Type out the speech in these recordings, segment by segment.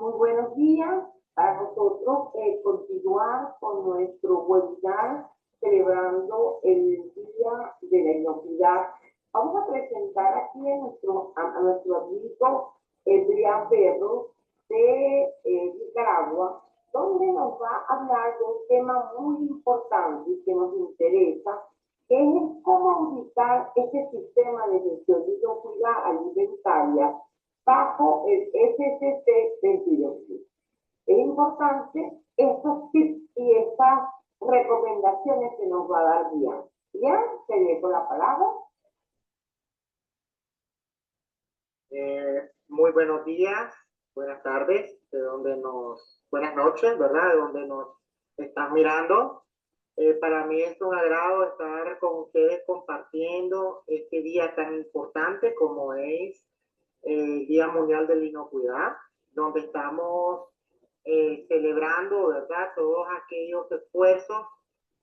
Muy buenos días para nosotros continuar con nuestro webinar celebrando el Día de la Inocuidad. Vamos a presentar aquí a nuestro amigo Adrián Berro de Nicaragua, donde nos va a hablar de un tema muy importante y que nos interesa, que es cómo auditar este sistema de gestión de inocuidad alimentaria bajo el SST 22. Es importante estos tips y estas recomendaciones que nos va a dar Bien. Bien, te dejo la palabra. Muy buenos días, buenas tardes, buenas noches, ¿verdad? De donde nos están mirando. Para mí es un agrado estar con ustedes compartiendo este día tan importante como es el Día Mundial de la Inocuidad, donde estamos celebrando, ¿verdad? Todos aquellos esfuerzos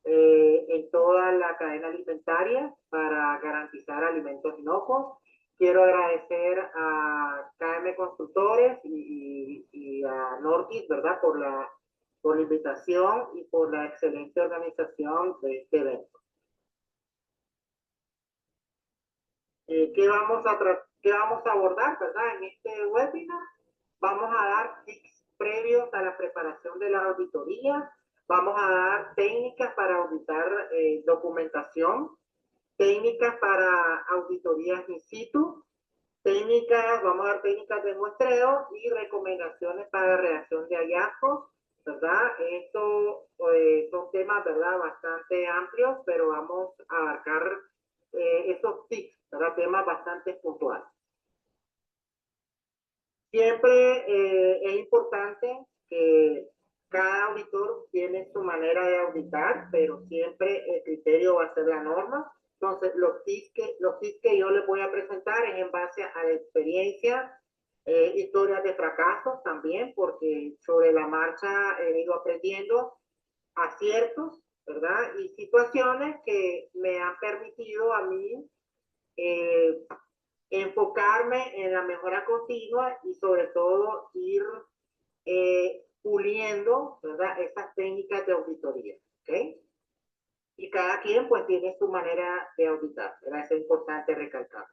en toda la cadena alimentaria para garantizar alimentos inocuos. Quiero agradecer a KM Constructores y a Nortis, ¿verdad? Por la invitación y por la excelente organización de este evento. ¿Qué vamos a abordar, verdad? En este webinar vamos a dar tips previos a la preparación de la auditoría, vamos a dar técnicas para auditar documentación, técnicas para auditorías in situ, vamos a dar técnicas de muestreo y recomendaciones para reacción de hallazgos, ¿verdad? Estos son temas, ¿verdad? Bastante amplios, pero vamos a abarcar esos tips, ¿verdad? Temas bastante puntuales. Siempre es importante que cada auditor tiene su manera de auditar, pero siempre el criterio va a ser la norma. Entonces, los tips que yo les voy a presentar es en base a la experiencia, historias de fracasos también, porque sobre la marcha he ido aprendiendo aciertos, ¿verdad? Y situaciones que me han permitido a mí enfocarme en la mejora continua y sobre todo ir puliendo, ¿verdad? Esas técnicas de auditoría, ¿ok? Y cada quien pues tiene su manera de auditar, ¿verdad? Es importante recalcar.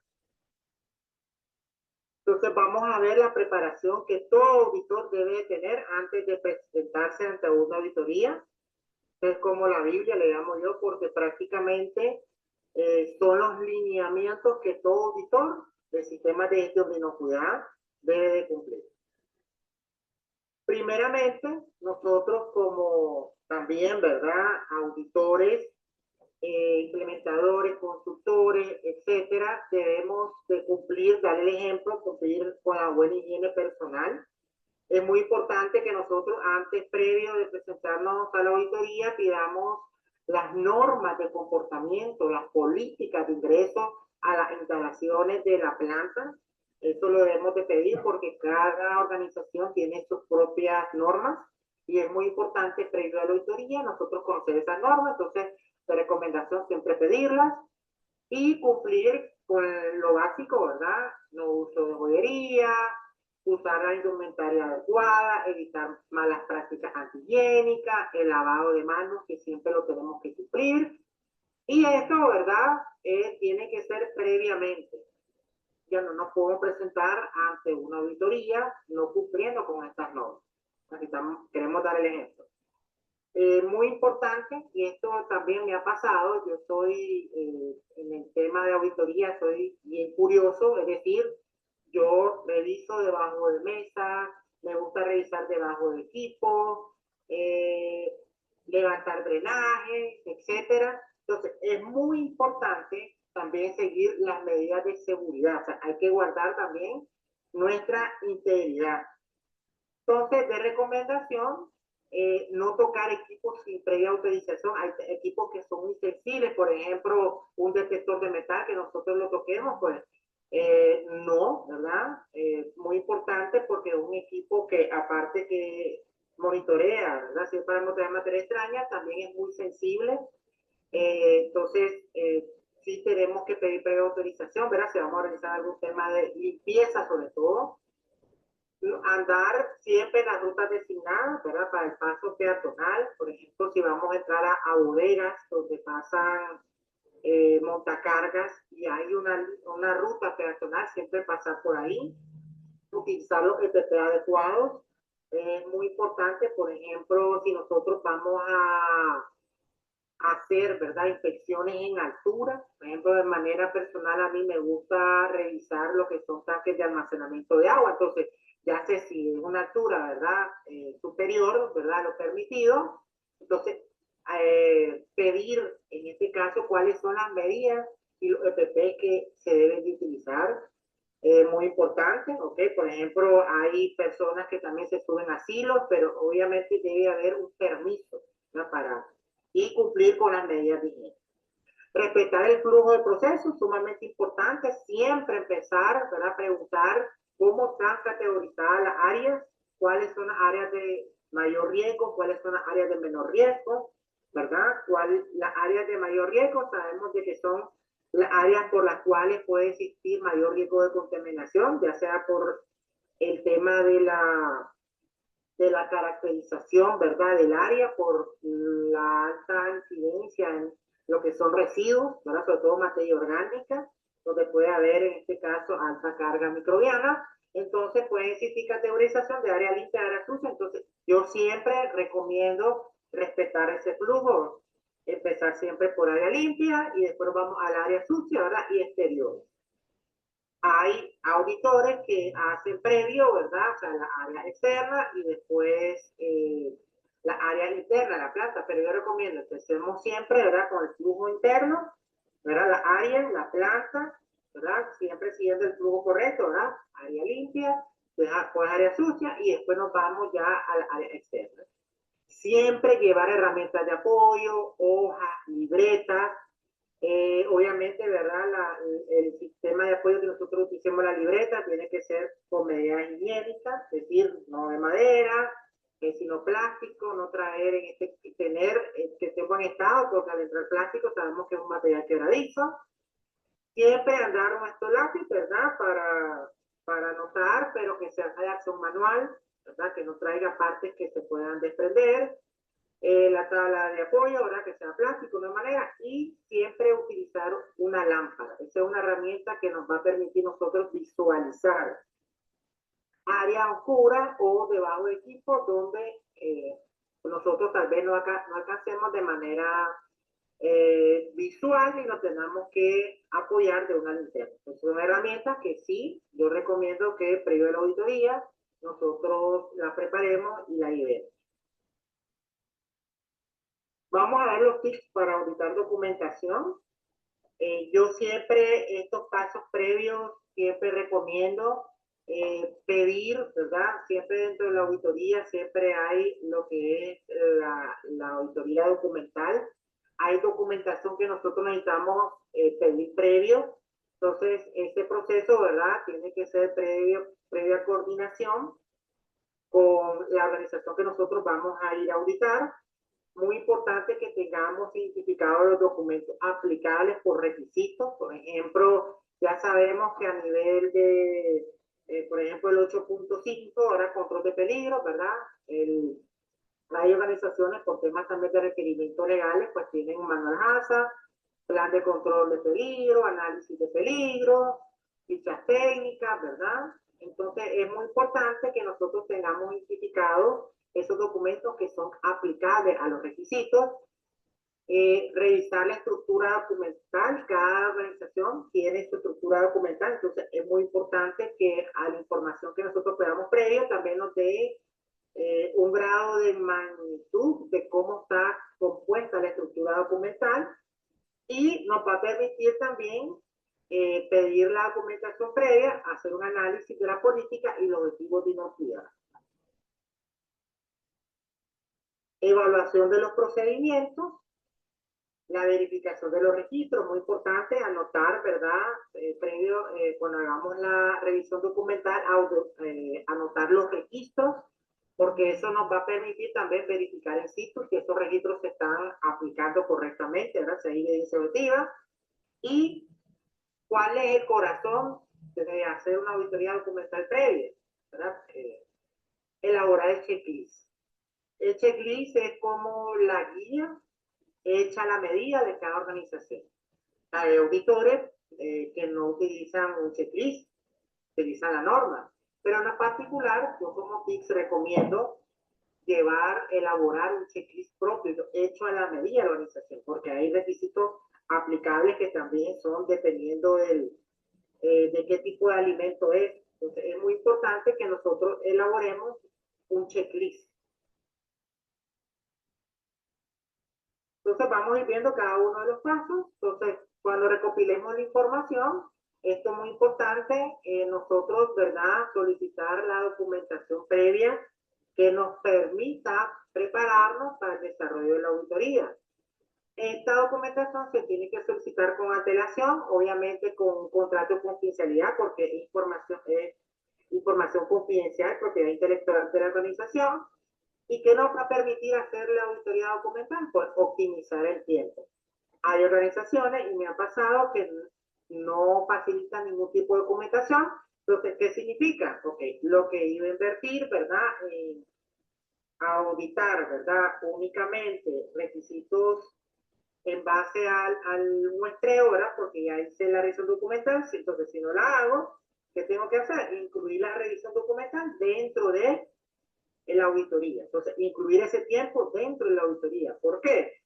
Entonces vamos a ver la preparación que todo auditor debe tener antes de presentarse ante una auditoría. Es como la Biblia, le llamo yo, porque prácticamente son los lineamientos que todo auditor del sistema de gestión de inocuidad debe de cumplir. Primeramente, nosotros como también, ¿verdad? Auditores, implementadores, constructores, etcétera, debemos de cumplir, dar el ejemplo, cumplir con la buena higiene personal. Es muy importante que nosotros antes, previo de presentarnos a la auditoría, pidamos las normas de comportamiento, las políticas de ingreso a las instalaciones de la planta. Eso lo debemos de pedir porque cada organización tiene sus propias normas y es muy importante previo a la auditoría nosotros conocer esas normas. Entonces, la recomendación siempre pedirlas y cumplir con lo básico, ¿verdad? No uso de joyería, usar la indumentaria adecuada, evitar malas prácticas antihigiénicas, el lavado de manos, que siempre lo tenemos que cumplir. Y esto, ¿verdad? Tiene que ser previamente. Ya no nos podemos presentar ante una auditoría no cumpliendo con estas normas. Queremos dar el ejemplo. Muy importante, y esto también me ha pasado, yo soy en el tema de auditoría, soy bien curioso, es decir, yo reviso debajo de mesa, me gusta revisar debajo de equipo, levantar drenaje, etcétera. Entonces, es muy importante también seguir las medidas de seguridad, o sea, hay que guardar también nuestra integridad. Entonces, de recomendación, no tocar equipos sin previa autorización. Hay equipos que son muy sensibles, por ejemplo, un detector de metal que nosotros lo toquemos, pues no, ¿verdad? Muy importante porque es un equipo que aparte que monitorea, ¿verdad? Si para mostrar materia extraña, también es muy sensible. Entonces, sí tenemos que pedir previa autorización, ¿verdad? Si vamos a realizar algún tema de limpieza sobre todo. andar siempre en las rutas designadas, ¿verdad? Para el paso peatonal. Por ejemplo, si vamos a entrar a bodegas donde pasan montacargas y hay una ruta peatonal, siempre pasar por ahí, utilizar los EPP adecuados. Es muy importante, por ejemplo, si nosotros vamos a hacer, ¿verdad? Inspecciones en altura. Por ejemplo, de manera personal a mí me gusta revisar lo que son tanques de almacenamiento de agua. Entonces, ya sé si es una altura, ¿verdad? Superior, ¿verdad? Lo permitido. Entonces, pedir en este caso cuáles son las medidas y los EPP que se deben de utilizar. Muy importante, ¿ok? Por ejemplo, hay personas que también se suben a silos, pero obviamente debe haber un permiso, ¿no? Para y cumplir con las medidas de higiene. Respetar el flujo de proceso, sumamente importante, siempre empezar, ¿verdad? Preguntar cómo están categorizadas las áreas, cuáles son las áreas de mayor riesgo, cuáles son las áreas de menor riesgo, ¿verdad? Las áreas de mayor riesgo sabemos de que son las áreas por las cuales puede existir mayor riesgo de contaminación, ya sea por el tema de la caracterización, ¿verdad? Del área, por la alta incidencia en lo que son residuos, ¿verdad? Sobre todo materia orgánica, donde puede haber en este caso alta carga microbiana. Entonces puede existir categorización de área limpia, área sucia. Entonces yo siempre recomiendo respetar ese flujo, empezar siempre por área limpia y después vamos al área sucia, ¿verdad? Y exterior. Hay auditores que hacen previo, ¿verdad? O sea, la área externa y después la área interna, la planta, pero yo recomiendo que empecemos siempre, ¿verdad? Con el flujo interno, ¿verdad? La área, la planta, ¿verdad? Siempre siguiendo el flujo correcto, ¿verdad? Área limpia, después área sucia y después nos vamos ya a la área externa. Siempre llevar herramientas de apoyo, hojas, libretas, obviamente, ¿verdad? El sistema de apoyo que nosotros utilicemos la libreta tiene que ser con medidas higiénicas, es decir, no de madera, sino plástico, no traer en tener que esté en buen estado, porque al entrar plástico sabemos que es un material quebradizo. Siempre andar nuestro lápiz, ¿verdad? Para anotar, pero que sea de acción manual, ¿verdad? Que no traiga partes que se puedan desprender. La tabla de apoyo, ¿verdad? Que sea plástico de manera y siempre utilizar una lámpara. Esa es una herramienta que nos va a permitir nosotros visualizar áreas oscuras o debajo de equipo donde nosotros tal vez no alcancemos de manera visual y nos tenemos que apoyar de una linterna. Entonces, son herramientas que sí, yo recomiendo que previo a la auditoría nosotros la preparemos y la llevemos. Vamos a ver los tips para auditar documentación. Yo siempre, estos pasos previos, siempre recomiendo pedir, ¿verdad? Siempre dentro de la auditoría, siempre hay lo que es la auditoría documental. Hay documentación que nosotros necesitamos pedir previo. Entonces, este proceso, ¿verdad? Tiene que ser previa coordinación con la organización que nosotros vamos a ir a auditar. Muy importante que tengamos identificados los documentos aplicables por requisitos. Por ejemplo, ya sabemos que a nivel de, por ejemplo, el 8.5, ahora control de peligro, ¿verdad? Hay organizaciones por temas también de requerimientos legales, pues tienen un manual HACCP, plan de control de peligro, análisis de peligro, fichas técnicas, ¿verdad? Entonces es muy importante que nosotros tengamos identificados esos documentos que son aplicables a los requisitos, revisar la estructura documental. Cada organización tiene su estructura documental, entonces es muy importante que a la información que nosotros podamos previo también nos dé un grado de magnitud de cómo está compuesta la estructura documental y nos va a permitir también pedir la documentación previa, hacer un análisis de la política y los objetivos de inocuidad. Evaluación de los procedimientos, la verificación de los registros, muy importante, anotar, ¿verdad? Previo, cuando hagamos la revisión documental, anotar los registros, porque eso nos va a permitir también verificar in situ que esos registros se están aplicando correctamente, ¿verdad? Si hay evidencia objetiva. Y cuál es el corazón de hacer una auditoría documental previa. ¿verdad? Elaborar el checklist. El checklist es como la guía hecha a la medida de cada organización. Hay auditores que no utilizan un checklist, utilizan la norma, pero en lo particular, yo como PIX recomiendo elaborar un checklist propio hecho a la medida de la organización, porque hay requisitos aplicables que también son dependiendo de qué tipo de alimento es. Entonces, es muy importante que nosotros elaboremos un checklist. Entonces, vamos a ir viendo cada uno de los pasos. Entonces, cuando recopilemos la información, esto es muy importante, nosotros, ¿verdad?, solicitar la documentación previa que nos permita prepararnos para el desarrollo de la auditoría. Esta documentación se tiene que solicitar con antelación, obviamente con un contrato de confidencialidad, porque es información confidencial, propiedad intelectual de la organización, y que nos va a permitir hacer la auditoría documental, pues optimizar el tiempo. Hay organizaciones, y me ha pasado, que no facilitan ningún tipo de documentación. Entonces, ¿qué significa? Ok, lo que iba a invertir, ¿verdad?, a auditar, ¿verdad?, únicamente requisitos en base al muestreo, ¿verdad?, porque ya hice la revisión documental. Entonces, si no la hago, ¿qué tengo que hacer? Incluir la revisión documental dentro de la auditoría. Entonces, incluir ese tiempo dentro de la auditoría. ¿Por qué?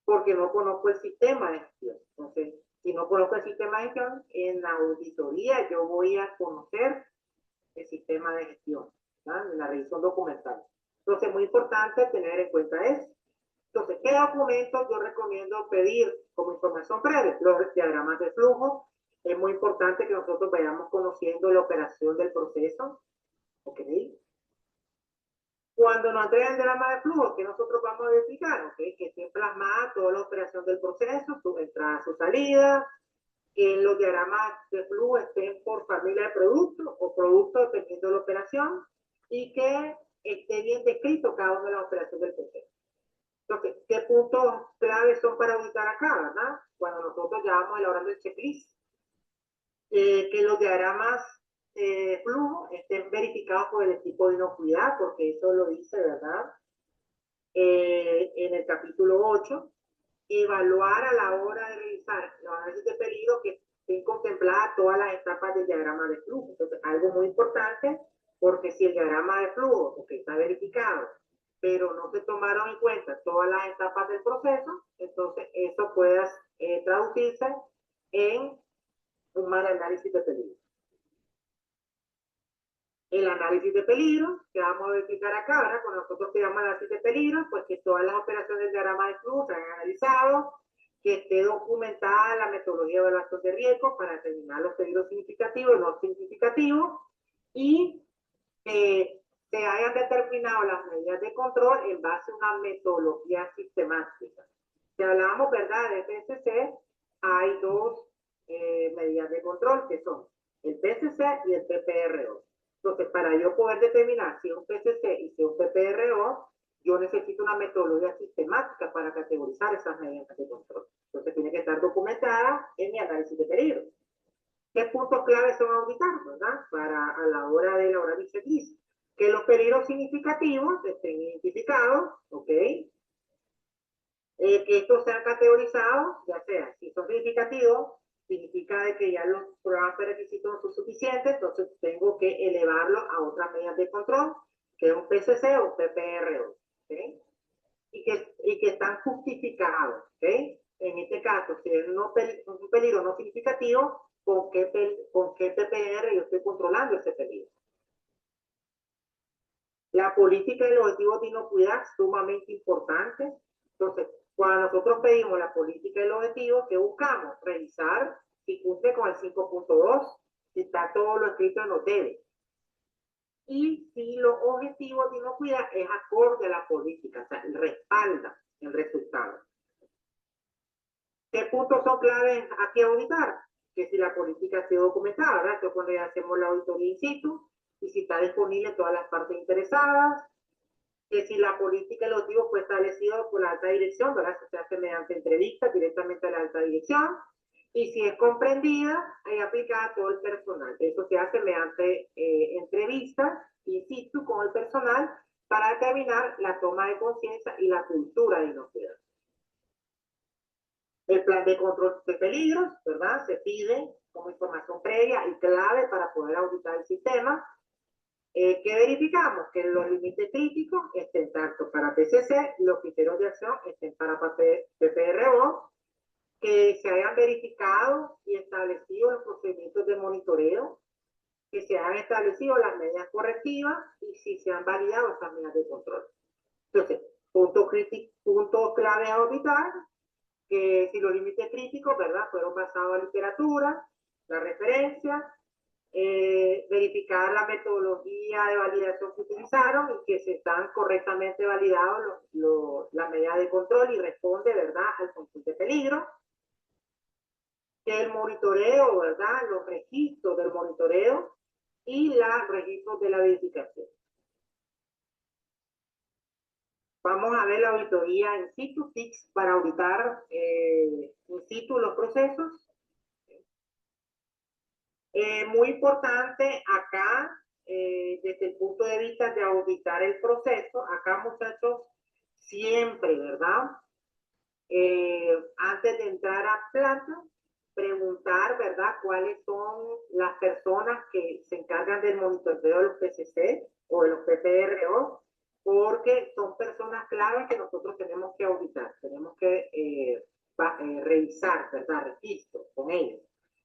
Porque no conozco el sistema de gestión. Entonces, si no conozco el sistema de gestión, en la auditoría yo voy a conocer el sistema de gestión, ¿verdad?, en la revisión documental. Entonces, es muy importante tener en cuenta eso. Entonces, ¿qué documentos yo recomiendo pedir como información previa? Los diagramas de flujo. Es muy importante que nosotros vayamos conociendo la operación del proceso. ¿Ok? Cuando nos entregan el diagrama de flujo, que nosotros vamos a verificar, ¿ok?, que esté plasmada toda la operación del proceso, su entrada, su salida, que los diagramas de flujo estén por familia de productos o productos dependiendo de la operación, y que esté bien descrito cada una de las operaciones del proceso. Entonces, ¿qué puntos claves son para auditar acá, verdad? Cuando nosotros ya vamos elaborando el checklist, que los diagramas flujo estén verificados por el equipo de inocuidad, porque eso lo dice, ¿verdad?, en el capítulo 8. Evaluar a la hora de realizar los análisis de peligro que estén contempladas todas las etapas del diagrama de flujo. Entonces, algo muy importante, porque si el diagrama de flujo, porque está verificado, pero no se tomaron en cuenta todas las etapas del proceso, entonces eso puede traducirse en un mal análisis de peligro. El análisis de peligro, que vamos a verificar acá, ¿verdad? Cuando nosotros pidamos análisis de peligro, pues que todas las operaciones del diagrama de flujo se han analizado, que esté documentada la metodología de evaluación de riesgo para determinar los peligros significativos y no significativos, y se hayan determinado las medidas de control en base a una metodología sistemática. Si hablamos, ¿verdad?, de PCC, hay dos medidas de control, que son el PCC y el PPRO. Entonces, para yo poder determinar si es un PCC y si es un PPRO, yo necesito una metodología sistemática para categorizar esas medidas de control. Entonces, tiene que estar documentada en mi análisis de peligro. ¿Qué puntos claves son auditar, verdad?, para a la hora de elaborar mi checklist? Que los peligros significativos estén identificados, ¿ok? Que estos sean categorizados, ya sea, si son significativos, significa de que ya los programas de requisitos no son suficientes, entonces tengo que elevarlo a otras medidas de control, que es un PCC o PPRO, ¿ok? Y que están justificados, ¿ok? En este caso, si es un peligro no significativo, ¿con qué PPR yo estoy controlando ese peligro? La política y los objetivos de inocuidad es sumamente importante. Entonces, cuando nosotros pedimos la política y los objetivos, ¿qué buscamos? Revisar si cumple con el 5.2, si está todo lo escrito en los debe. Y si los objetivos de inocuidad es acorde a la política, o sea, respalda el resultado. ¿Qué puntos son claves aquí a auditar? Que si la política ha sido documentada, ¿verdad? Entonces, cuando ya hacemos la auditoría in situ, y si está disponible en todas las partes interesadas, que si la política y los objetivos fue establecido por la alta dirección, ¿verdad? Se hace mediante entrevistas directamente a la alta dirección, Y si es comprendida, hay aplicada a todo el personal. Eso se hace mediante entrevistas in situ con el personal para determinar la toma de conciencia y la cultura de inocuidad. El plan de control de peligros, ¿verdad? Se pide como información previa y clave para poder auditar el sistema. ¿Qué verificamos? Que los límites críticos estén tanto para PCC, los criterios de acción estén para PPRO, que se hayan verificado y establecido los procedimientos de monitoreo, que se hayan establecido las medidas correctivas y si se han validado esas medidas de control. Entonces, punto clave a auditar, que si los límites críticos, ¿verdad?, fueron basados en literatura, la referencia, verificar la metodología de validación que utilizaron y que se están correctamente validados las medidas de control y responde, ¿verdad?, al control de peligro. Que el monitoreo, ¿verdad?, los registros del monitoreo y los registros de la verificación. Vamos a ver la auditoría in situ, TICS, para auditar in situ los procesos. Muy importante acá, desde el punto de vista de auditar el proceso, acá, muchachos, siempre, ¿verdad? Antes de entrar a planta, preguntar, ¿verdad?, cuáles son las personas que se encargan del monitoreo de los PCC o de los PPRO, porque son personas claves que nosotros tenemos que auditar, tenemos que revisar, ¿verdad?, registros con ellos.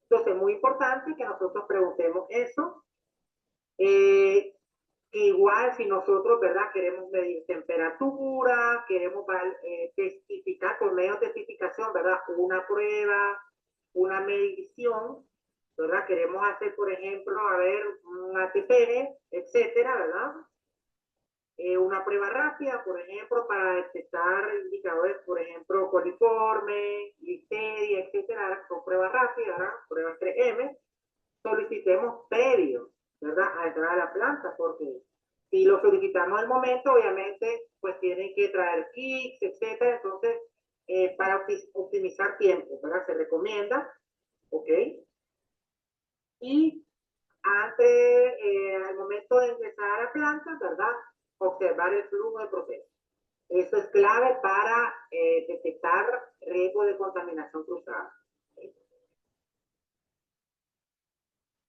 Entonces, es muy importante que nosotros preguntemos eso. Que igual si nosotros, ¿verdad?, queremos medir temperatura, queremos testificar por medio de testificación, ¿verdad?, una prueba, una medición, ¿verdad? Queremos hacer, por ejemplo, a ver, un ATP, etcétera, ¿verdad? Una prueba rápida, por ejemplo, para detectar indicadores, por ejemplo, coliforme, listeria, etcétera, son pruebas rápidas, ¿verdad? Pruebas 3M. Solicitemos previo, ¿verdad?, a entrar a la planta, porque si lo solicitamos al momento, obviamente, pues tienen que traer kits, etcétera. Entonces, para optimizar tiempo, ¿verdad?, se recomienda, ¿ok? Y antes, al momento de ingresar a la planta, ¿verdad?, observar el flujo de proceso. Eso es clave para detectar riesgo de contaminación cruzada.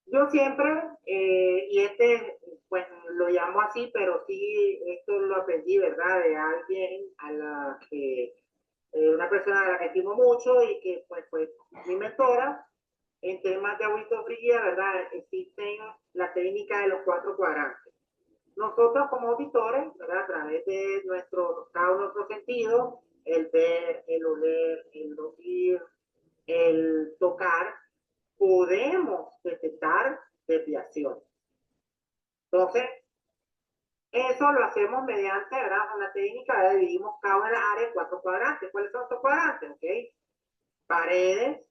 Yo siempre, y pues lo llamo así, pero sí, esto lo aprendí, ¿verdad?, de alguien a la que, una persona a la que estimo mucho y que pues fue mi mentora. En temas de auditoría, ¿verdad?, existen la técnica de los 4 cuadrantes. Nosotros como auditores, ¿verdad?, a través de cada uno de nuestros sentidos, el ver, el oler, el oír, el tocar, podemos detectar desviaciones. Entonces, eso lo hacemos mediante, ¿verdad?, una técnica, dividimos cada una de las áreas en 4 cuadrantes. ¿Cuáles son estos cuadrantes? ¿Ok? Paredes,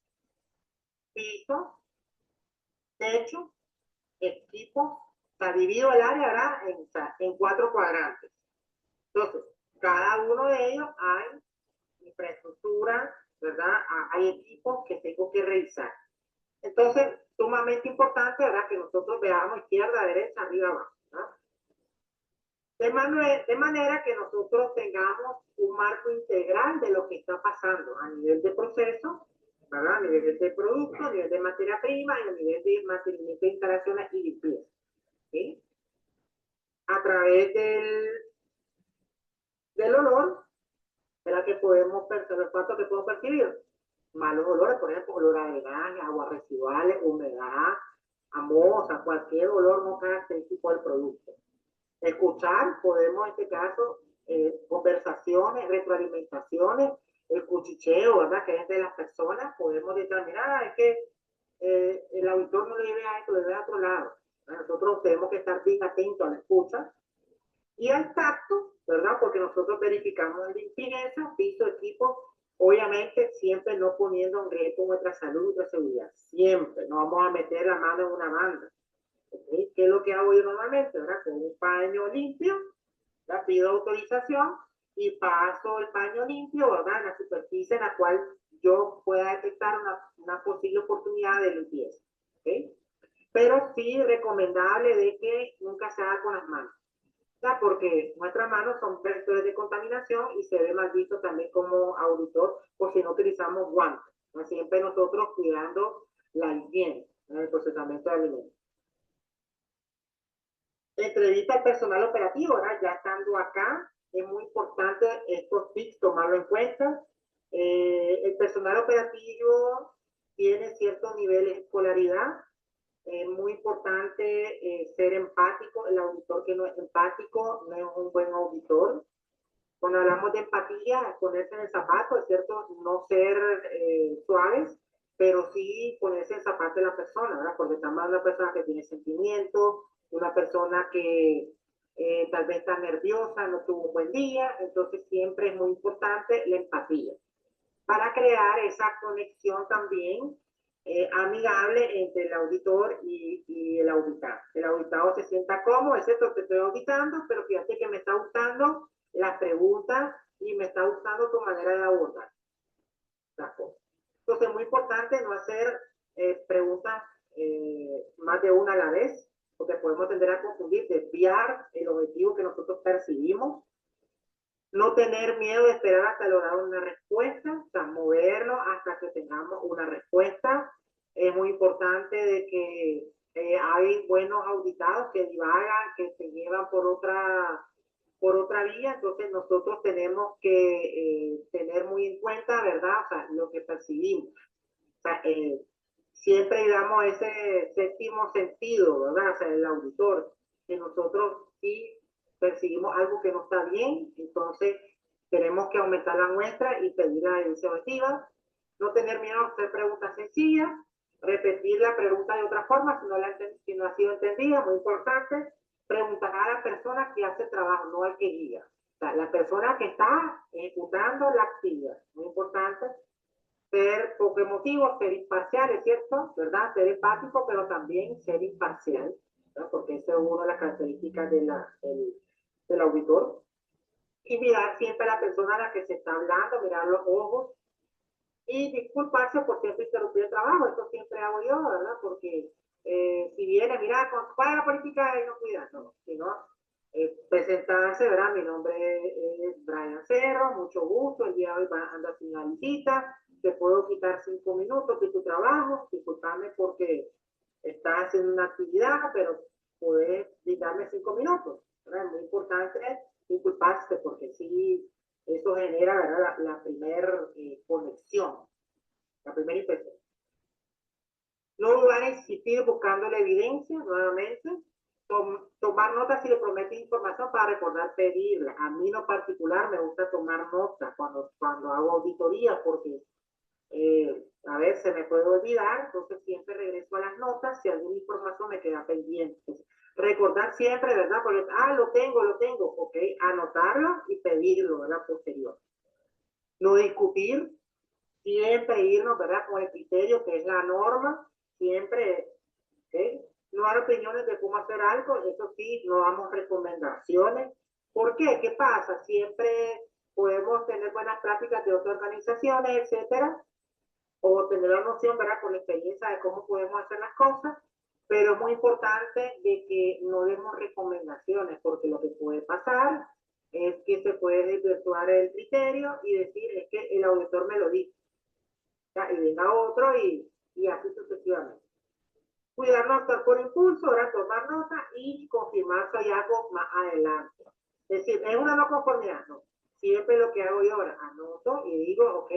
piso, techo, equipo. Está dividido el área, ¿verdad?, en 4 cuadrantes. Entonces, cada uno de ellos hay infraestructura, ¿verdad? Hay equipos que tengo que revisar. Entonces, sumamente importante, ¿verdad?, que nosotros veamos izquierda, derecha, arriba, abajo, ¿verdad? De manera que nosotros tengamos un marco integral de lo que está pasando a nivel de proceso, ¿verdad?, a nivel de producto, a nivel de materia prima y a nivel de mantenimiento de instalaciones y limpieza. ¿Sí? A través del olor, ¿verdad?, que podemos percibir, ¿cuánto que podemos percibir? Malos olores, por ejemplo, olor a drenaje, aguas residuales, humedad, amosa, cualquier olor no característico del producto. Escuchar, podemos en este caso, conversaciones, retroalimentaciones, el cuchicheo, ¿verdad?, que es de las personas, podemos determinar, es que el auditor no le ve a esto, le ve a otro lado. Nosotros tenemos que estar bien atentos a la escucha y al tacto, ¿verdad?, porque nosotros verificamos limpieza, piso, equipo, obviamente siempre no poniendo en riesgo nuestra salud y nuestra seguridad. Siempre, no vamos a meter la mano en una banda. ¿Okay? ¿Qué es lo que hago yo normalmente? ¿Verdad? Con un paño limpio, ¿verdad?, pido autorización y paso el paño limpio, ¿verdad?, en la superficie en la cual yo pueda detectar una posible oportunidad de limpieza. ¿Ok? Pero sí recomendable de que nunca se haga con las manos. ¿Ya? Porque nuestras manos son vectores de contaminación y se ve mal visto también como auditor por si no utilizamos guantes. ¿No? Siempre nosotros cuidando la higiene en el procesamiento de alimentos. Entrevista al personal operativo, ¿verdad? Ya estando acá, es muy importante estos tips tomarlo en cuenta. El personal operativo tiene cierto nivel de escolaridad. Es muy importante ser empático. El auditor que no es empático no es un buen auditor. Cuando hablamos de empatía, ponerse en el zapato, es cierto, no ser suaves, pero sí ponerse en el zapato de la persona, ¿verdad? Porque estamos hablando de una persona que tiene sentimientos, una persona que tal vez está nerviosa, no tuvo un buen día, entonces siempre es muy importante la empatía para crear esa conexión también amigable entre el auditor y el auditado. El auditado se sienta cómodo, es cierto, te estoy auditando, pero fíjate que me está gustando las preguntas y me está gustando tu manera de abordar las cosas. Entonces, es muy importante no hacer preguntas más de una a la vez, porque podemos tender a confundir, desviar el objetivo que nosotros percibimos. No tener miedo de esperar hasta lograr una respuesta, o sea, movernos hasta que tengamos una respuesta. Es muy importante de que hay buenos auditados que divagan, que se llevan por otra vía, entonces nosotros tenemos que tener muy en cuenta, ¿verdad? O sea, lo que percibimos. O sea, siempre digamos ese séptimo sentido, ¿verdad? O sea, el auditor, que nosotros sí percibimos algo que no está bien, entonces tenemos que aumentar la muestra y pedir la evidencia objetiva, no tener miedo a hacer preguntas sencillas, repetir la pregunta de otra forma si no ha sido entendida, muy importante, preguntar a la persona que hace el trabajo, no al que guía. O sea, la persona que está ejecutando la actividad, muy importante, ser poco emotivo, ser imparcial, es cierto, ¿verdad? Ser empático, pero también ser imparcial, ¿verdad? Porque esa es una de las características del auditor. Y mirar siempre a la persona a la que se está hablando, mirar los ojos y disculparse por siempre interrumpir el trabajo. Esto siempre hago yo, ¿verdad? Porque si viene, mira, ¿cuál es la política de no cuidar? No, sino presentarse, ¿verdad? Mi nombre es Brian Cerro, mucho gusto, el día de hoy anda sin una visita, te puedo quitar 5 minutos de tu trabajo, disculpame porque estás haciendo una actividad, pero puedes darme 5 minutos, ¿verdad? Es muy importante disculparse porque sí, eso genera, ¿verdad? La primera conexión, la primera impresión. No dudar en insistir buscando la evidencia nuevamente. Tomar notas si le promete información para recordar pedirla. A mí en particular me gusta tomar notas cuando hago auditoría porque a ver, se me puede olvidar, entonces siempre regreso a las notas si alguna información me queda pendiente. Recordar siempre, ¿verdad? Porque, lo tengo, ok, anotarlo y pedirlo, ¿verdad? Posterior. No discutir, siempre irnos, ¿verdad? Con el criterio que es la norma, siempre, ¿ok? No dar opiniones de cómo hacer algo, eso sí, no damos recomendaciones. ¿Por qué? ¿Qué pasa? Siempre podemos tener buenas prácticas de otras organizaciones, etcétera, o tener la noción, ¿verdad? Con la experiencia de cómo podemos hacer las cosas, pero es muy importante de que no demos recomendaciones, porque lo que puede pasar es que se puede desvirtuar el criterio y decir, es que el auditor me lo dijo, ¿ya? Y venga otro y así sucesivamente. Cuidar no actuar por impulso, ahora tomar nota y confirmar su hallazgo más adelante. Es decir, es una no conformidad, no. Siempre lo que hago yo ahora, anoto y digo, ok,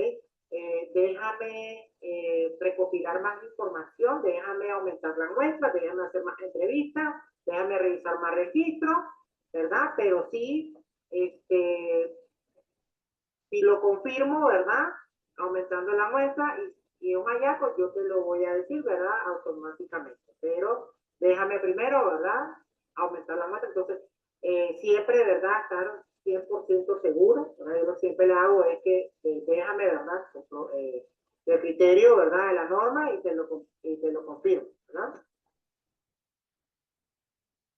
déjame recopilar más información, déjame aumentar la muestra, déjame hacer más entrevistas, déjame revisar más registros, ¿verdad? Pero sí, si lo confirmo, ¿verdad? Aumentando la muestra y un hallazgo, yo te lo voy a decir, ¿verdad? Automáticamente. Pero déjame primero, ¿verdad? Aumentar la muestra. Entonces, siempre, ¿verdad? Estar 100% seguro. ¿Verdad? Yo lo siempre le hago es que déjame, ¿verdad? El criterio, ¿verdad? De la norma y te lo confirmo, ¿verdad?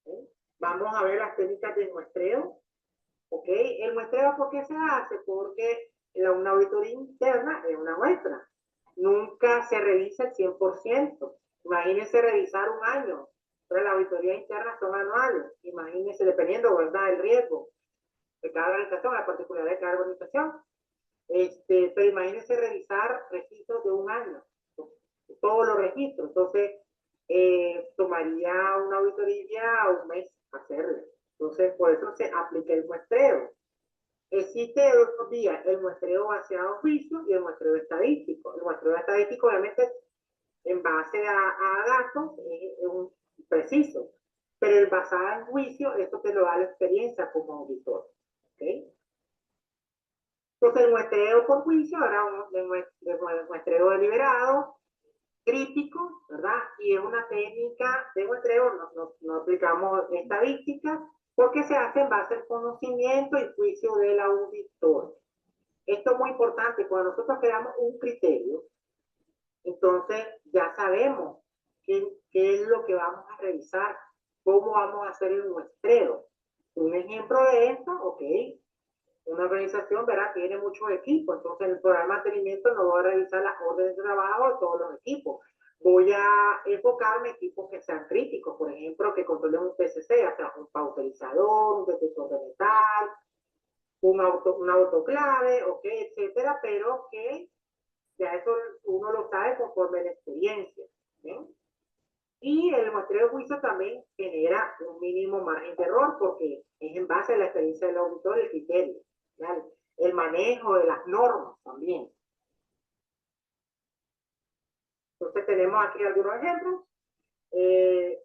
¿Okay? Vamos a ver las técnicas de muestreo. ¿Ok? El muestreo, ¿por qué se hace? Porque una auditoría interna es una muestra. Nunca se revisa el 100%. Imagínense revisar un año, pero las auditorías internas son anuales. Imagínense, dependiendo, ¿verdad?, del riesgo de cada organización, la particularidad de cada organización. Pero imagínense revisar registros de un año, todos los registros. Entonces, tomaría una auditoría un mes hacerlo. Entonces, por eso se aplica el muestreo. Existe otros días el muestreo baseado en juicio y el muestreo estadístico. El muestreo estadístico, obviamente, en base a datos, es un preciso. Pero el basado en juicio, esto te lo da la experiencia como auditor. ¿Okay? Entonces, el muestreo por juicio, ahora un muestreo deliberado, crítico, ¿verdad? Y es una técnica de muestreo, no aplicamos estadística, porque se hace en base al conocimiento y juicio del auditor. Esto es muy importante, cuando nosotros creamos un criterio, entonces ya sabemos qué es lo que vamos a revisar, cómo vamos a hacer el muestreo. Un ejemplo de esto, ok, una organización, ¿verdad?, tiene muchos equipos, entonces el programa de mantenimiento no va a revisar las órdenes de trabajo de todos los equipos. Voy a enfocarme en equipos que sean críticos, por ejemplo, que controlen un PCC, o sea, un pauterizador, un detector de metal, un autoclave, ok, etcétera, pero que ya eso uno lo sabe conforme la experiencia. ¿Sí? Y el muestreo de juicio también genera un mínimo margen de error porque es en base a la experiencia del auditor el criterio. ¿Vale? El manejo de las normas también. Entonces tenemos aquí algunos ejemplos.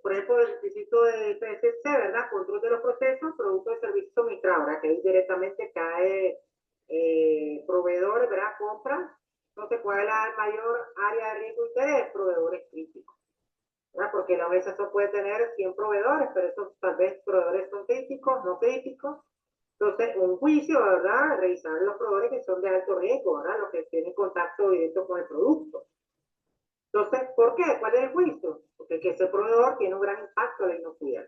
Por ejemplo, el requisito de PSC, ¿verdad? Control de los procesos, productos de servicios suministrados, ¿verdad? Que ahí directamente cae proveedores, ¿verdad? Compras. Entonces, ¿cuál es la mayor área de riesgo de interés? Proveedores críticos. ¿Verdad? Porque la organización puede tener 100 proveedores, pero esos tal vez proveedores son críticos, no críticos. Entonces, un juicio, ¿verdad? Revisar los proveedores que son de alto riesgo, ¿verdad? Los que tienen contacto directo con el producto. Entonces, ¿por qué? ¿Cuál es el juicio? Porque que ese proveedor tiene un gran impacto en la inocuidad.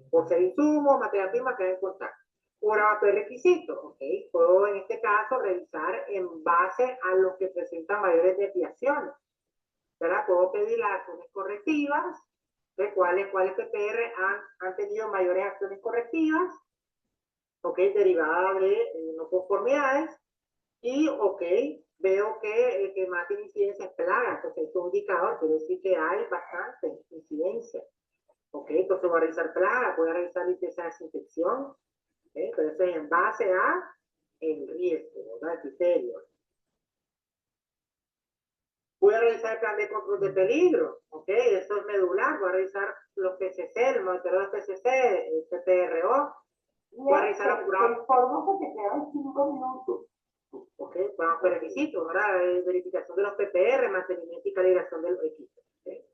Por ser insumo, materia prima que hay en contacto. Ahora, requisitos, ¿ok? Puedo en este caso revisar en base a los que presentan mayores desviaciones. ¿Verdad? Puedo pedir las acciones correctivas, de cuáles PPR han tenido mayores acciones correctivas, ¿ok? Derivadas de no conformidades, y, ok, veo que el que más tiene incidencia es plaga, entonces es un indicador, quiere decir que hay bastante incidencia. Ok, entonces voy a revisar plaga, voy a revisar limpieza de desinfección, ¿okay? Pero eso es en base a el riesgo, ¿verdad? El criterio. Voy a revisar el plan de control de peligro, ¿ok? Eso es medular, voy a revisar los PCC, el monitoreo de PCC, el CPRO, voy a revisar los programas. El formo que te queda en 5 minutos. Ok, vamos a requisitos, ¿verdad? Verificación de los PPR, mantenimiento y calibración de los equipos. ¿Okay?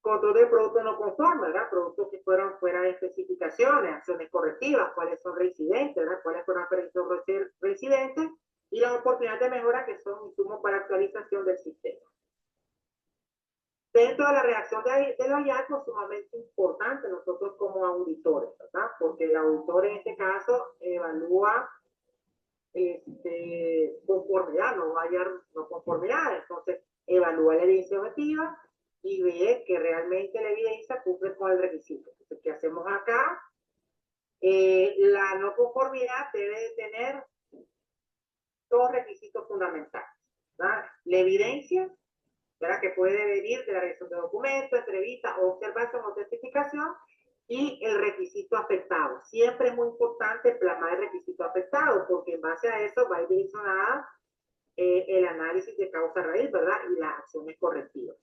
Control de productos no conformes, ¿verdad? Productos que fueron fuera de especificaciones, acciones correctivas, cuáles son reincidentes, ¿verdad? Cuáles fueron reincidentes y las oportunidades de mejora que son insumos para actualización del sistema. Dentro de la reacción de los hallazgos, sumamente importante nosotros como auditores, ¿verdad? Porque el auditor en este caso evalúa conformidad, no va a hallar no conformidad, entonces evalúa la evidencia objetiva y ve que realmente la evidencia cumple con el requisito. Entonces, ¿qué hacemos acá? La no conformidad debe de tener dos requisitos fundamentales, ¿verdad? La evidencia, ¿verdad?, que puede venir de la revisión de documentos, entrevista, observación o testificación, y el requisito afectado. Siempre es muy importante plasmar el requisito afectado, porque en base a eso va a ir direccionada el análisis de causa raíz, ¿verdad? Y las acciones correctivas.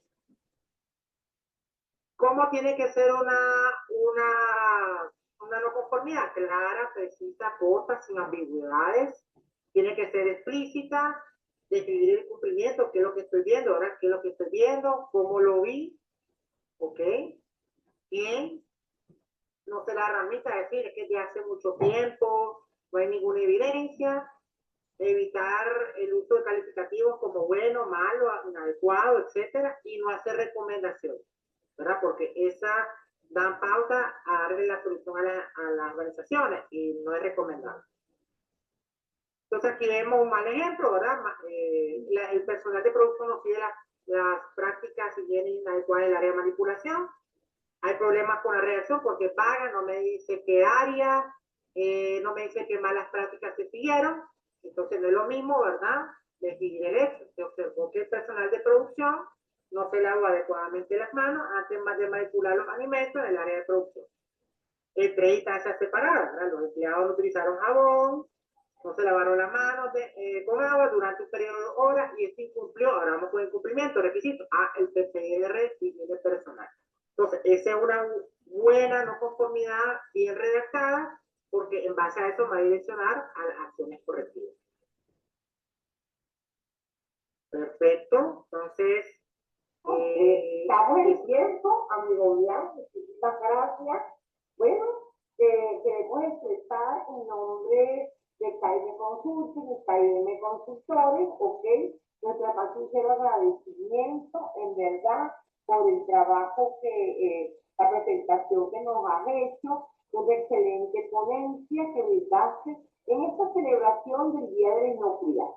¿Cómo tiene que ser una no conformidad? Clara, precisa, corta, sin ambigüedades. Tiene que ser explícita, describir el cumplimiento, qué es lo que estoy viendo, ¿verdad? ¿Qué es lo que estoy viendo? ¿Cómo lo vi? ¿Ok? Bien. No se da ramita a decir, es que ya hace mucho tiempo, no hay ninguna evidencia. Evitar el uso de calificativos como bueno, malo, inadecuado, etcétera, y no hacer recomendaciones, ¿verdad? Porque esa dan pauta a darle la solución a las organizaciones y no es recomendable. Entonces aquí vemos un mal ejemplo, ¿verdad? El personal de producción no sigue las prácticas y viene inadecuadas en el área de manipulación. Hay problemas con la redacción porque paga, no me dice qué área, no me dice qué malas prácticas se siguieron. Entonces no es lo mismo, ¿verdad? De seguir el hecho. Se observó que el personal de producción no se lavó adecuadamente las manos antes de manipular los alimentos en el área de producción. Entre y tazas separadas, ¿verdad? Los empleados no utilizaron jabón, no se lavaron las manos con agua durante un periodo de horas y esto incumplió, ahora vamos con incumplimiento, requisitos, el PPR y higiene personal. Entonces, esa es una buena no conformidad bien redactada, porque en base a eso va a direccionar a las acciones correctivas. Perfecto, entonces... estamos en tiempo, amigo Bian, muchísimas gracias. Bueno, queremos expresar en nombre de KM Consulting y KM Consultores, ok, nuestra más sincero agradecimiento, en verdad, por el trabajo que, la presentación que nos has hecho, una excelente ponencia que brindaste en esta celebración del Día de la Inocuidad.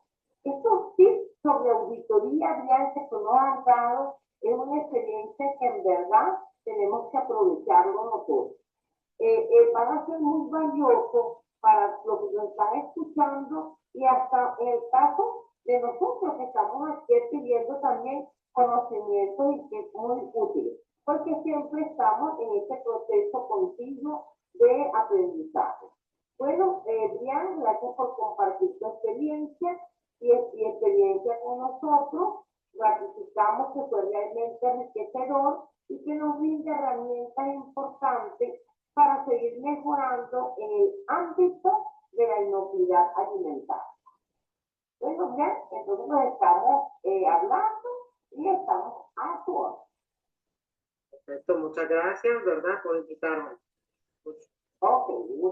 Estos tips sobre auditoría Bian que tú nos has dado es una experiencia que en verdad tenemos que aprovecharlo nosotros. Van a ser muy valiosos para los que nos están escuchando y hasta en el caso de nosotros que estamos aquí adquiriendo también conocimientos y que es muy útil, porque siempre estamos en este proceso continuo de aprendizaje. Bueno, Brian, gracias por compartir tu experiencia y experiencia con nosotros. Ratificamos que fue realmente enriquecedor y que nos brinda herramientas importantes para seguir mejorando en el ámbito de la inocuidad alimentaria. Bueno, bien, entonces nos estamos hablando y estamos a su orden. Perfecto, muchas gracias, ¿verdad?, por invitarme.